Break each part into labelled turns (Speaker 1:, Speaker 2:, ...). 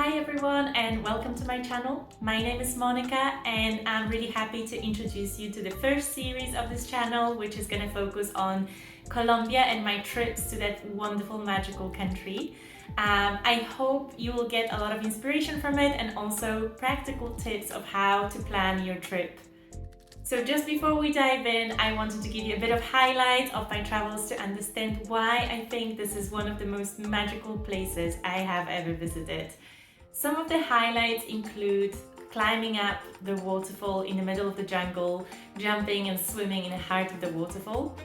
Speaker 1: Hi everyone and welcome to my channel. My name is Monica and I'm really happy to introduce you to the first series of this channel, which is going to focus on Colombia and my trips to that wonderful magical country. I hope you will get a lot of inspiration from it and also practical tips of how to plan your trip. So just before we dive in, I wanted to give you a bit of highlights of my travels to understand why I think this is one of the most magical places I have ever visited. Some of the highlights include climbing up the waterfall in the middle of the jungle, jumping and swimming in the heart of the waterfall,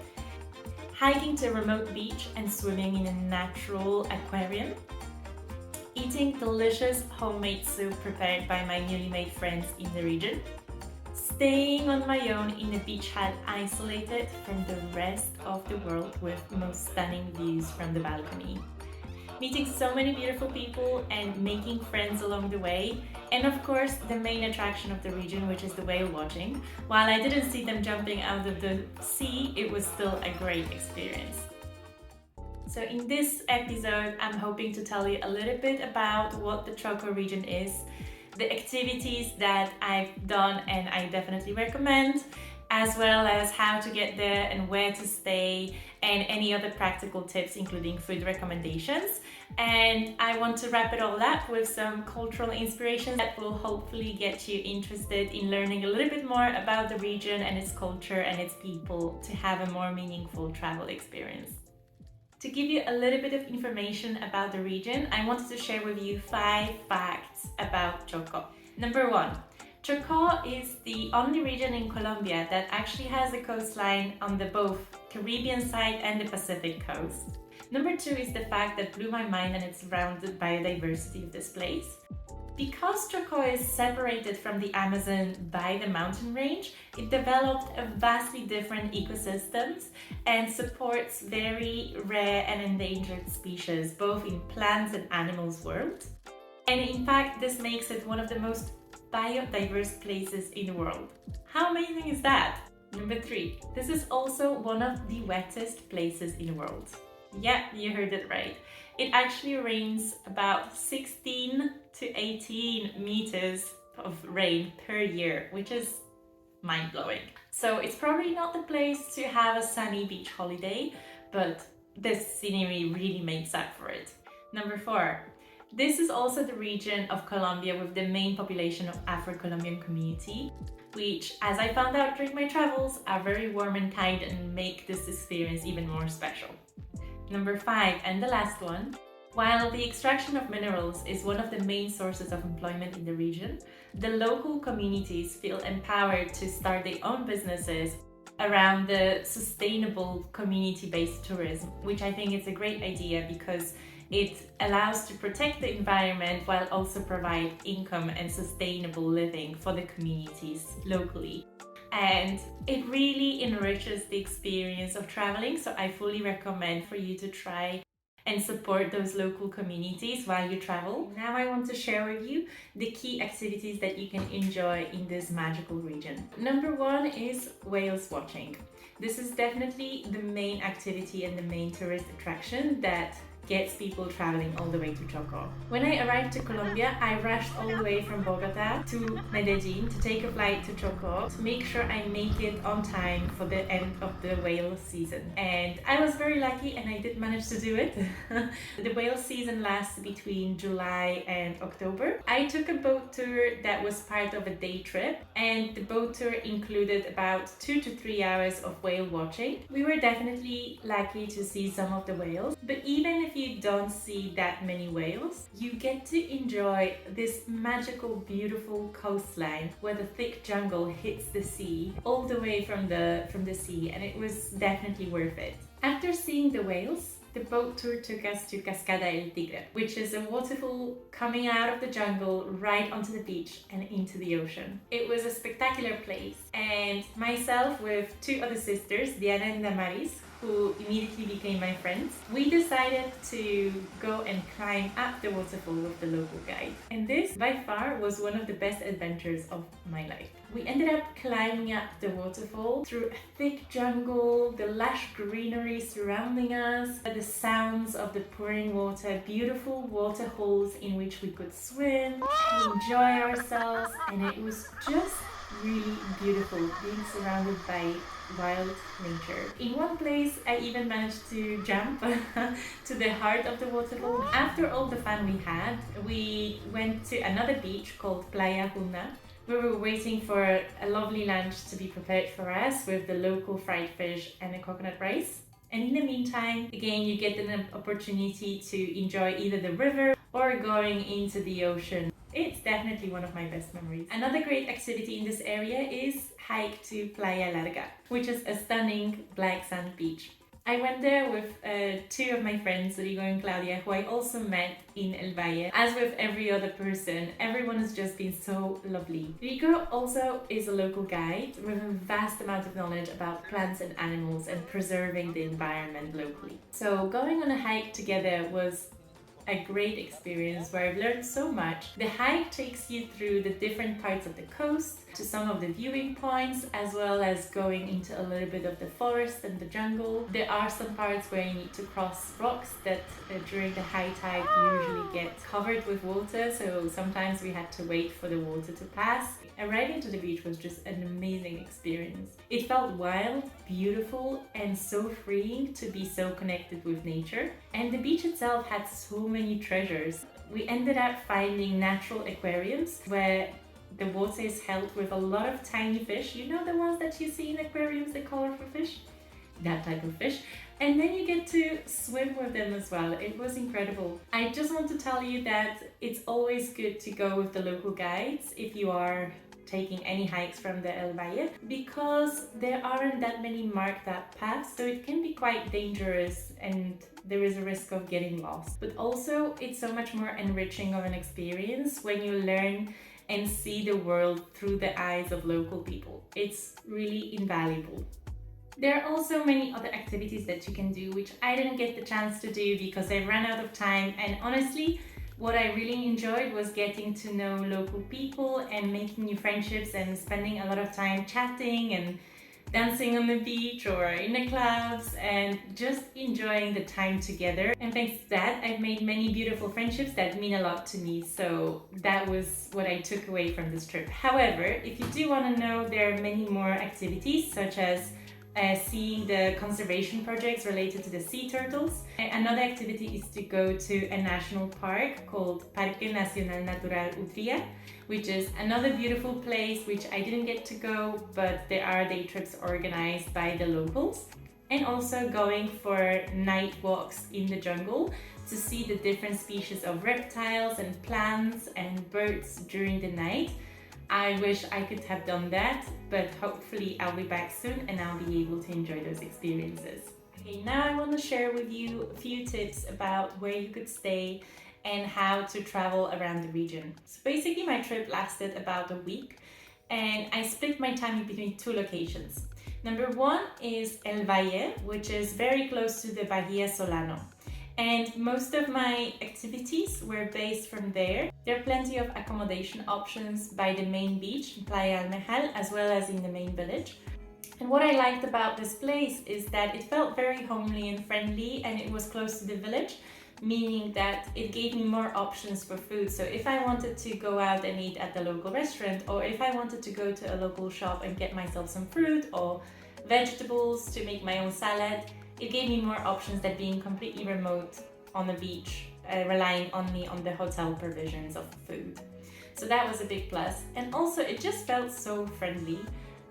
Speaker 1: hiking to a remote beach and swimming in a natural aquarium, eating delicious homemade soup prepared by my newly made friends in the region, staying on my own in a beach hut isolated from the rest of the world with most stunning views from the balcony, meeting so many beautiful people and making friends along the way, and of course the main attraction of the region, which is the whale watching. While I didn't see them jumping out of the sea, it was still a great experience. So in this episode, I'm hoping to tell you a little bit about what the Chocó region is, the activities that I've done and I definitely recommend, as well as how to get there and where to stay and any other practical tips, including food recommendations. And I want to wrap it all up with some cultural inspiration that will hopefully get you interested in learning a little bit more about the region and its culture and its people to have a more meaningful travel experience. To give you a little bit of information about the region, I wanted to share with you 5 facts about Chocó. Number 1. Chocó is the only region in Colombia that actually has a coastline on the both Caribbean side and the Pacific coast. Number 2 is the fact that blew my mind, and it's surrounded by the diversity of this place. Because Chocó is separated from the Amazon by the mountain range, it developed a vastly different ecosystems and supports very rare and endangered species, both in plants and animals world. And in fact, this makes it one of the most biodiverse places in the world. How amazing is that? Number 3, this is also one of the wettest places in the world. Yeah, you heard it right. It actually rains about 16 to 18 meters of rain per year, which is mind-blowing. So it's probably not the place to have a sunny beach holiday, but this scenery really makes up for it. Number 4, this is also the region of Colombia with the main population of Afro-Colombian community, which, as I found out during my travels, are very warm and kind and make this experience even more special. Number 5, and the last one, while the extraction of minerals is one of the main sources of employment in the region, the local communities feel empowered to start their own businesses around the sustainable community-based tourism, which I think is a great idea because it allows to protect the environment while also provide income and sustainable living for the communities locally. And it really enriches the experience of traveling, so I fully recommend for you to try and support those local communities while you travel. Now I want to share with you the key activities that you can enjoy in this magical region. Number 1 is whales watching. This is definitely the main activity and the main tourist attraction that gets people traveling all the way to Chocó. When I arrived to Colombia, I rushed all the way from Bogota to Medellin to take a flight to Chocó to make sure I make it on time for the end of the whale season. And I was very lucky and I did manage to do it. The whale season lasts between July and October. I took a boat tour that was part of a day trip, and the boat tour included about 2 to 3 hours of whale watching. We were definitely lucky to see some of the whales, but even if you don't see that many whales, you get to enjoy this magical, beautiful coastline where the thick jungle hits the sea all the way from the sea, and it was definitely worth it. After seeing the whales, the boat tour took us to Cascada El Tigre, which is a waterfall coming out of the jungle right onto the beach and into the ocean. It was a spectacular place, and myself with 2 other sisters, Diana and Damaris, who immediately became my friends, we decided to go and climb up the waterfall with the local guide. And this, by far, was one of the best adventures of my life. We ended up climbing up the waterfall through a thick jungle, the lush greenery surrounding us, the sounds of the pouring water, beautiful water holes in which we could swim, enjoy ourselves, and it was just really beautiful being surrounded by wild nature. In one place I even managed to jump to the heart of the waterfall. After all the fun we had, we went to another beach called Playa Juna. We were waiting for a lovely lunch to be prepared for us with the local fried fish and a coconut rice. And in the meantime, again, you get an opportunity to enjoy either the river or going into the ocean. It's definitely one of my best memories. Another great activity in this area is hike to Playa Larga, which is a stunning black sand beach. I went there with two of my friends, Rigo and Claudia, who I also met in El Valle. As with every other person, everyone has just been so lovely. Rigo also is a local guide with a vast amount of knowledge about plants and animals and preserving the environment locally. So going on a hike together was a great experience where I've learned so much. The hike takes you through the different parts of the coast to some of the viewing points, as well as going into a little bit of the forest and the jungle. There are some parts where you need to cross rocks that during the high tide usually get covered with water, so sometimes we had to wait for the water to pass. Arriving to the beach was just an amazing experience. It felt wild, beautiful, and so freeing to be so connected with nature. And the beach itself had so many treasures. We ended up finding natural aquariums where the water is held with a lot of tiny fish. You know the ones that you see in aquariums, the colorful fish? That type of fish. And then you get to swim with them as well. It was incredible. I just want to tell you that it's always good to go with the local guides if you are taking any hikes from the El Valle, because there aren't that many marked out paths, so it can be quite dangerous and there is a risk of getting lost. But also it's so much more enriching of an experience when you learn and see the world through the eyes of local people. It's really invaluable. There are also many other activities that you can do which I didn't get the chance to do because I ran out of time, and honestly what I really enjoyed was getting to know local people and making new friendships and spending a lot of time chatting and dancing on the beach or in the clubs and just enjoying the time together. And thanks to that, I've made many beautiful friendships that mean a lot to me. So that was what I took away from this trip. However, if you do want to know, there are many more activities such as seeing the conservation projects related to the sea turtles. Another activity is to go to a national park called Parque Nacional Natural Utria, which is another beautiful place which I didn't get to go, but there are day trips organized by the locals. And also going for night walks in the jungle to see the different species of reptiles and plants and birds during the night. I wish I could have done that, but hopefully I'll be back soon and I'll be able to enjoy those experiences. Okay, now I want to share with you a few tips about where you could stay and how to travel around the region. So basically my trip lasted about a week and I split my time between two locations. Number one is El Valle, which is very close to the Bahía Solano. And most of my activities were based from there. There are plenty of accommodation options by the main beach, Playa Almejal, as well as in the main village. And what I liked about this place is that it felt very homely and friendly, and it was close to the village, meaning that it gave me more options for food. So if I wanted to go out and eat at the local restaurant, or if I wanted to go to a local shop and get myself some fruit or vegetables to make my own salad, it gave me more options than being completely remote on the beach, relying only on the hotel provisions of food. So that was a big plus. And also it just felt so friendly.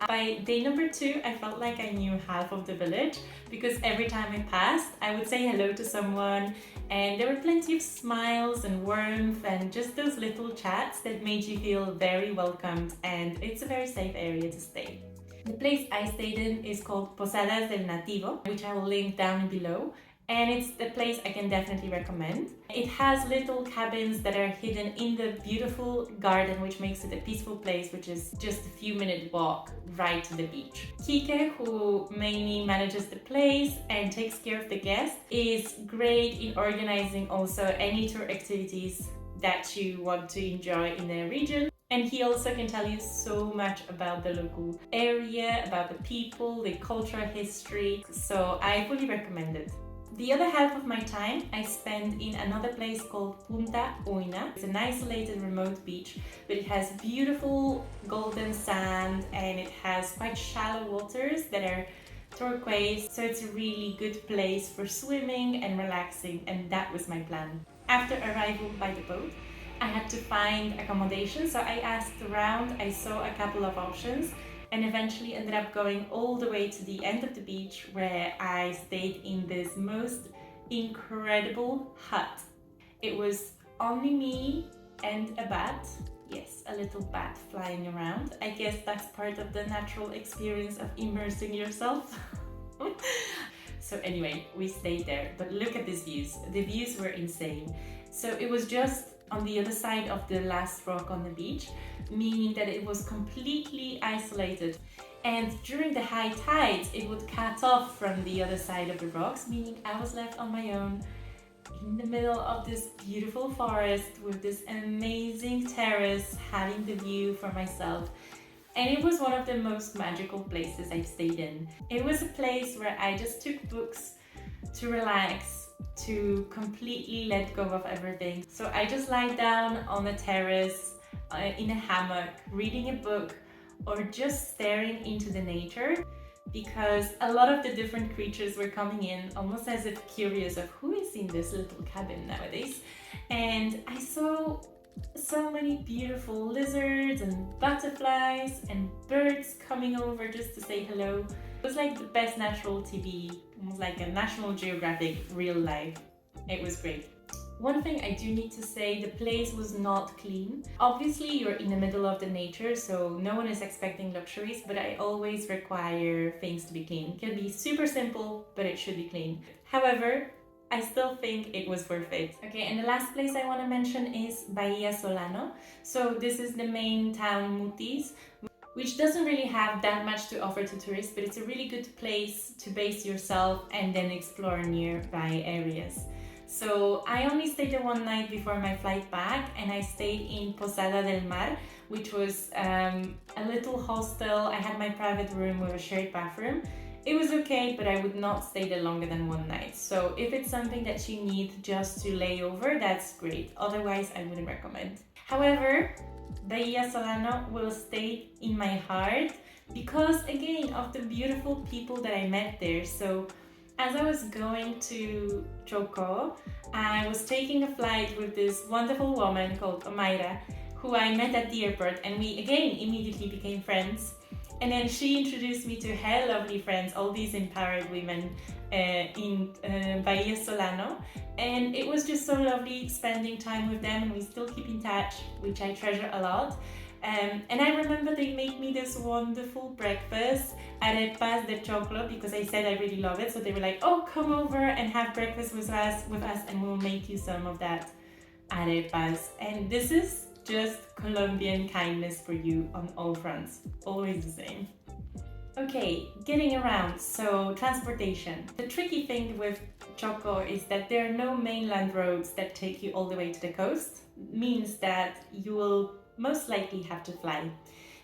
Speaker 1: By day number 2, I felt like I knew half of the village because every time I passed, I would say hello to someone, and there were plenty of smiles and warmth and just those little chats that made you feel very welcomed, and it's a very safe area to stay. The place I stayed in is called Posadas del Nativo, which I will link down below. and it's the place I can definitely recommend. It has little cabins that are hidden in the beautiful garden, which makes it a peaceful place, which is just a few minute walk right to the beach. Kike, who mainly manages the place and takes care of the guests, is great in organizing also any tour activities that you want to enjoy in the region. And he also can tell you so much about the local area, about the people, the cultural history. So I fully recommend it. The other half of my time I spend in another place called Punta Uina. It's an isolated remote beach, but it has beautiful golden sand and it has quite shallow waters that are turquoise, so it's a really good place for swimming and relaxing, and that was my plan. After arrival by the boat, I had to find accommodation, so I asked around, I saw a couple of options, and eventually ended up going all the way to the end of the beach where I stayed in this most incredible hut. It was only me and a bat. Yes, a little bat flying around. I guess that's part of the natural experience of immersing yourself. So anyway, we stayed there, but look at these views. The views were insane. So it was just on the other side of the last rock on the beach, meaning that it was completely isolated. And during the high tides, it would cut off from the other side of the rocks, meaning I was left on my own in the middle of this beautiful forest with this amazing terrace, having the view for myself. And it was one of the most magical places I've stayed in. It was a place where I just took books to relax, to completely let go of everything. So I just lie down on a terrace, in a hammock, reading a book, or just staring into the nature, because a lot of the different creatures were coming in, almost as if curious of who is in this little cabin nowadays. And I saw so many beautiful lizards and butterflies and birds coming over just to say hello. It was like the best natural TV, almost like a National Geographic real life. It was great. One thing I do need to say, the place was not clean. Obviously, you're in the middle of the nature, so no one is expecting luxuries, but I always require things to be clean. It can be super simple, but it should be clean. However, I still think it was worth it. Okay, and the last place I want to mention is Bahia Solano. So this is the main town, Mutis, which doesn't really have that much to offer to tourists, but it's a really good place to base yourself and then explore nearby areas. So I only stayed there one night before my flight back, and I stayed in Posada del Mar, which was a little hostel. I had my private room with a shared bathroom. It was okay, but I would not stay there longer than one night. So if it's something that you need just to lay over, that's great. Otherwise, I wouldn't recommend. However, Bahia Solano will stay in my heart because, again, of the beautiful people that I met there. So as I was going to Chocó, I was taking a flight with this wonderful woman called Omaira, who I met at the airport, and we again immediately became friends. And then she introduced me to her lovely friends, all these empowered women in Bahia Solano. And it was just so lovely spending time with them, and we still keep in touch, which I treasure a lot. And I remember they made me this wonderful breakfast, arepas de choclo, because I said I really love it. So they were like, oh, come over and have breakfast with us and we'll make you some of that arepas. And this is just Colombian kindness for you on all fronts, always the same. Okay, getting around, so transportation. The tricky thing with Chocó is that there are no mainland roads that take you all the way to the coast. It means that you will most likely have to fly.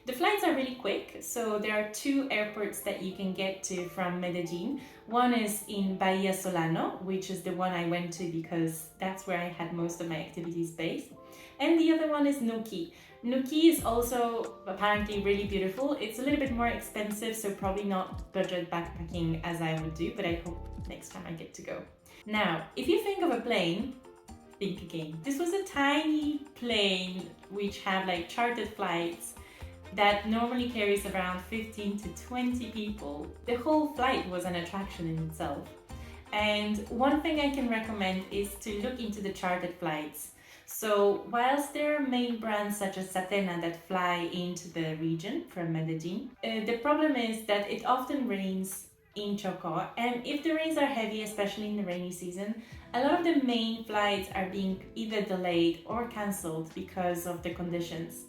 Speaker 1: The flights are really quick, so there are two airports that you can get to from Medellin. One is in Bahia Solano, which is the one I went to because that's where I had most of my activities based. And the other one is Nuki. Nuki is also apparently really beautiful. It's a little bit more expensive, so probably not budget backpacking as I would do, but I hope next time I get to go. Now, if you think of a plane, think again. This was a tiny plane which had like chartered flights that normally carries around 15 to 20 people. The whole flight was an attraction in itself. And one thing I can recommend is to look into the chartered flights. So whilst there are main brands such as Satena that fly into the region from Medellin, the problem is that it often rains in Chocó, and if the rains are heavy, especially in the rainy season, a lot of the main flights are being either delayed or cancelled because of the conditions.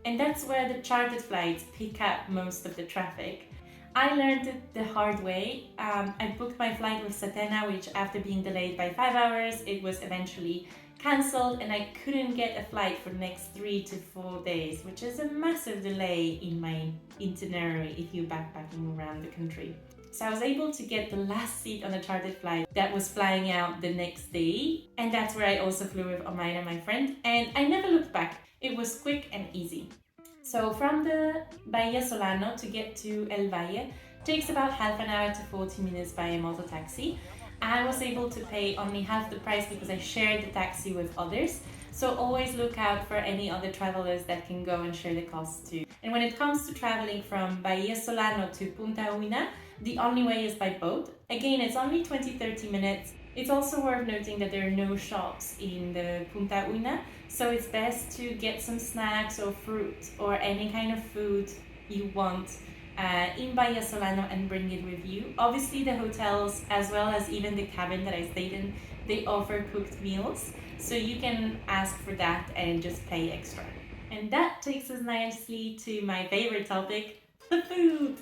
Speaker 1: And that's where the chartered flights pick up most of the traffic. I learned it the hard way. I booked my flight with Satena, which after being delayed by 5 hours, it was eventually cancelled and I couldn't get a flight for the next 3 to 4 days, which is a massive delay in my itinerary if you're backpacking around the country. So I was able to get the last seat on a chartered flight that was flying out the next day, and that's where I also flew with Omaira, my friend, and I never looked back. It was quick and easy. So from the Bahia Solano to get to El Valle takes about half an hour to 40 minutes by a motor taxi. I was able to pay only half the price because I shared the taxi with others. So always look out for any other travelers that can go and share the cost too. And when it comes to traveling from Bahia Solano to Punta Uina, the only way is by boat. Again, it's only 20-30 minutes. It's also worth noting that there are no shops in the Punta Uina, so it's best to get some snacks or fruit or any kind of food you want in Bahia Solano and bring it with you. Obviously the hotels, as well as even the cabin that I stayed in, they offer cooked meals, so you can ask for that and just pay extra. And that takes us nicely to my favorite topic, the food.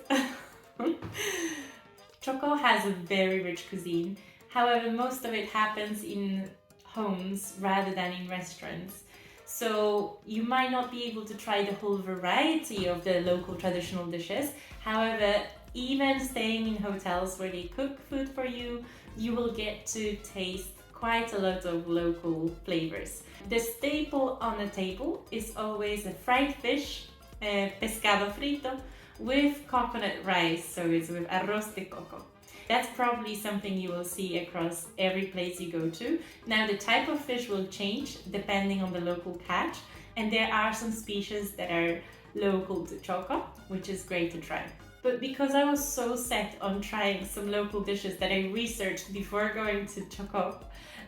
Speaker 1: Chocó has a very rich cuisine. However, most of it happens in homes rather than in restaurants. So you might not be able to try the whole variety of the local traditional dishes. However, even staying in hotels where they cook food for you, you will get to taste quite a lot of local flavors. The staple on the table is always a fried fish, pescado frito, with coconut rice, so it's with arroz de coco. That's probably something you will see across every place you go to. Now the type of fish will change depending on the local catch, and there are some species that are local to Chocó, which is great to try. But because I was so set on trying some local dishes that I researched before going to Chocó,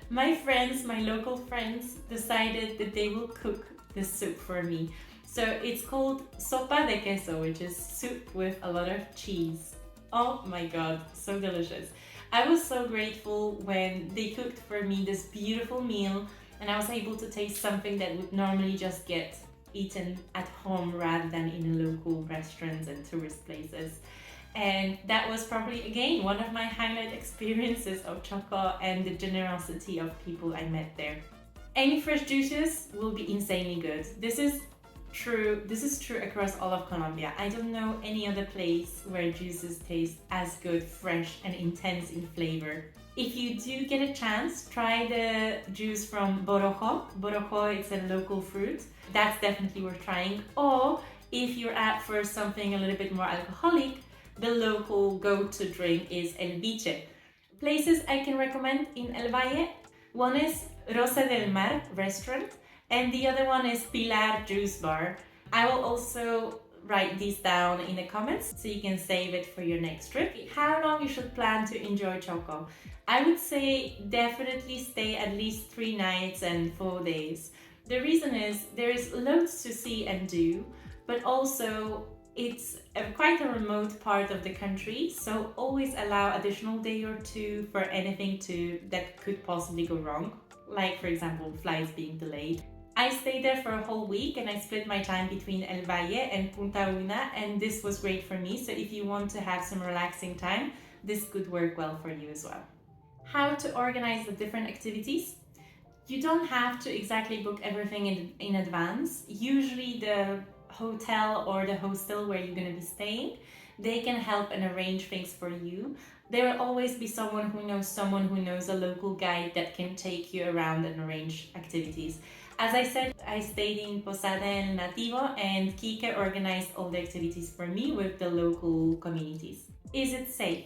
Speaker 1: my local friends, decided that they will cook the soup for me. So it's called sopa de queso, which is soup with a lot of cheese. Oh my god, so delicious. I was so grateful when they cooked for me this beautiful meal and I was able to taste something that would normally just get eaten at home rather than in local restaurants and tourist places. And that was probably, again, one of my highlight experiences of Chocó and the generosity of people I met there. Any fresh juices will be insanely good. This is true across all of Colombia. I don't know any other place where juices taste as good, fresh and intense in flavor. If you do get a chance, try the juice from Borojo. Borojo is a local fruit. That's definitely worth trying. Or if you're out for something a little bit more alcoholic, the local go-to drink is el biche. Places I can recommend in El Valle, one is Rosa del Mar restaurant, and the other one is Pilar Juice Bar. I will also write these down in the comments so you can save it for your next trip. How long you should plan to enjoy Chocó? I would say definitely stay at least 3 nights and 4 days. The reason is there is loads to see and do, but also it's quite a remote part of the country, so always allow additional day or 2 for anything that could possibly go wrong, like for example flights being delayed. I stayed there for a whole week and I split my time between El Valle and Punta Uina, and this was great for me, so if you want to have some relaxing time, this could work well for you as well. How to organize the different activities? You don't have to exactly book everything in advance. Usually the hotel or the hostel where you're going to be staying, they can help and arrange things for you. There will always be someone who knows a local guide that can take you around and arrange activities. As I said, I stayed in Posada El Nativo and Kike organized all the activities for me with the local communities. Is it safe?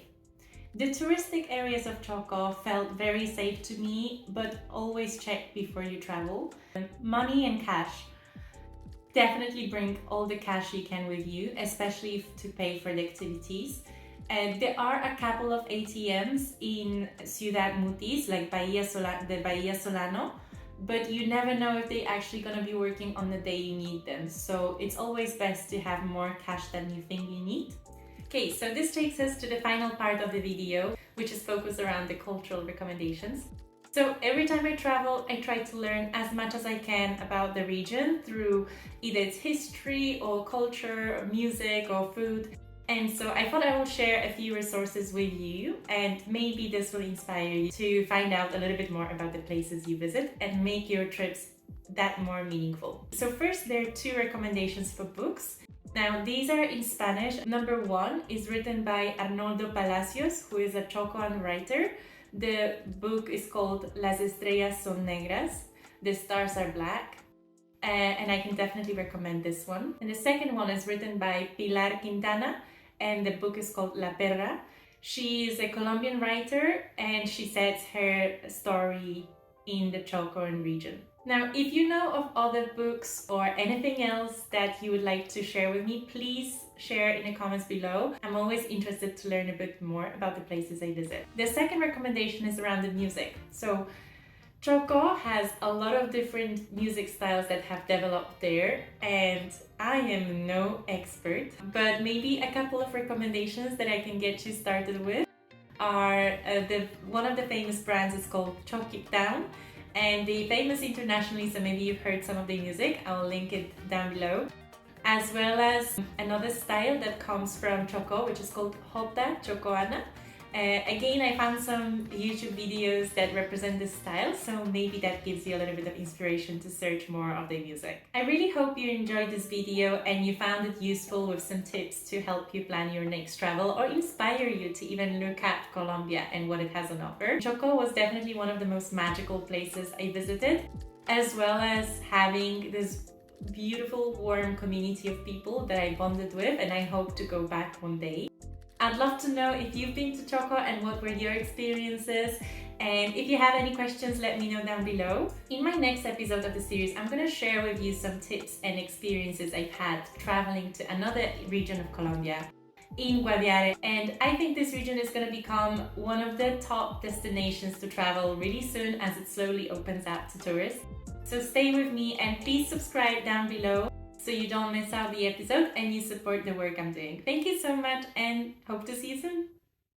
Speaker 1: The touristic areas of Chocó felt very safe to me, but always check before you travel. Money and cash. Definitely bring all the cash you can with you, especially to pay for the activities. There are a couple of ATMs in Ciudad Mutis, like the Bahia Solano, but you never know if they're actually going to be working on the day you need them. So it's always best to have more cash than you think you need. Okay, so this takes us to the final part of the video, which is focused around the cultural recommendations. So every time I travel, I try to learn as much as I can about the region through either its history or culture or music or food. And so I thought I will share a few resources with you, and maybe this will inspire you to find out a little bit more about the places you visit and make your trips that more meaningful. So first, there are 2 recommendations for books. Now, these are in Spanish. Number 1 is written by Arnoldo Palacios, who is a Chocoan writer. The book is called Las estrellas son negras, The Stars Are Black. And I can definitely recommend this one. And the second one is written by Pilar Quintana, and the book is called La Perra. She is a Colombian writer, and she sets her story in the Chocó region. Now, if you know of other books or anything else that you would like to share with me, please share in the comments below. I'm always interested to learn a bit more about the places I visit. The second recommendation is around the music. So Chocó has a lot of different music styles that have developed there, and I am no expert, but maybe a couple of recommendations that I can get you started with are one of the famous brands is called Chocó, and they famous internationally, so maybe you've heard some of their music. I'll link it down below. As well as another style that comes from Chocó, which is called Jota Chocoana. Again, I found some YouTube videos that represent this style, so maybe that gives you a little bit of inspiration to search more of their music. I really hope you enjoyed this video and you found it useful with some tips to help you plan your next travel or inspire you to even look at Colombia and what it has on offer. Chocó was definitely one of the most magical places I visited, as well as having this beautiful, warm community of people that I bonded with, and I hope to go back one day. I'd love to know if you've been to Chocó and what were your experiences, and if you have any questions, let me know down below. In my next episode of the series, I'm going to share with you some tips and experiences I've had traveling to another region of Colombia, in Guaviare, and I think this region is going to become one of the top destinations to travel really soon as it slowly opens up to tourists. So stay with me and please subscribe down below so you don't miss out the episode and you support the work I'm doing. Thank you so much and hope to see you soon.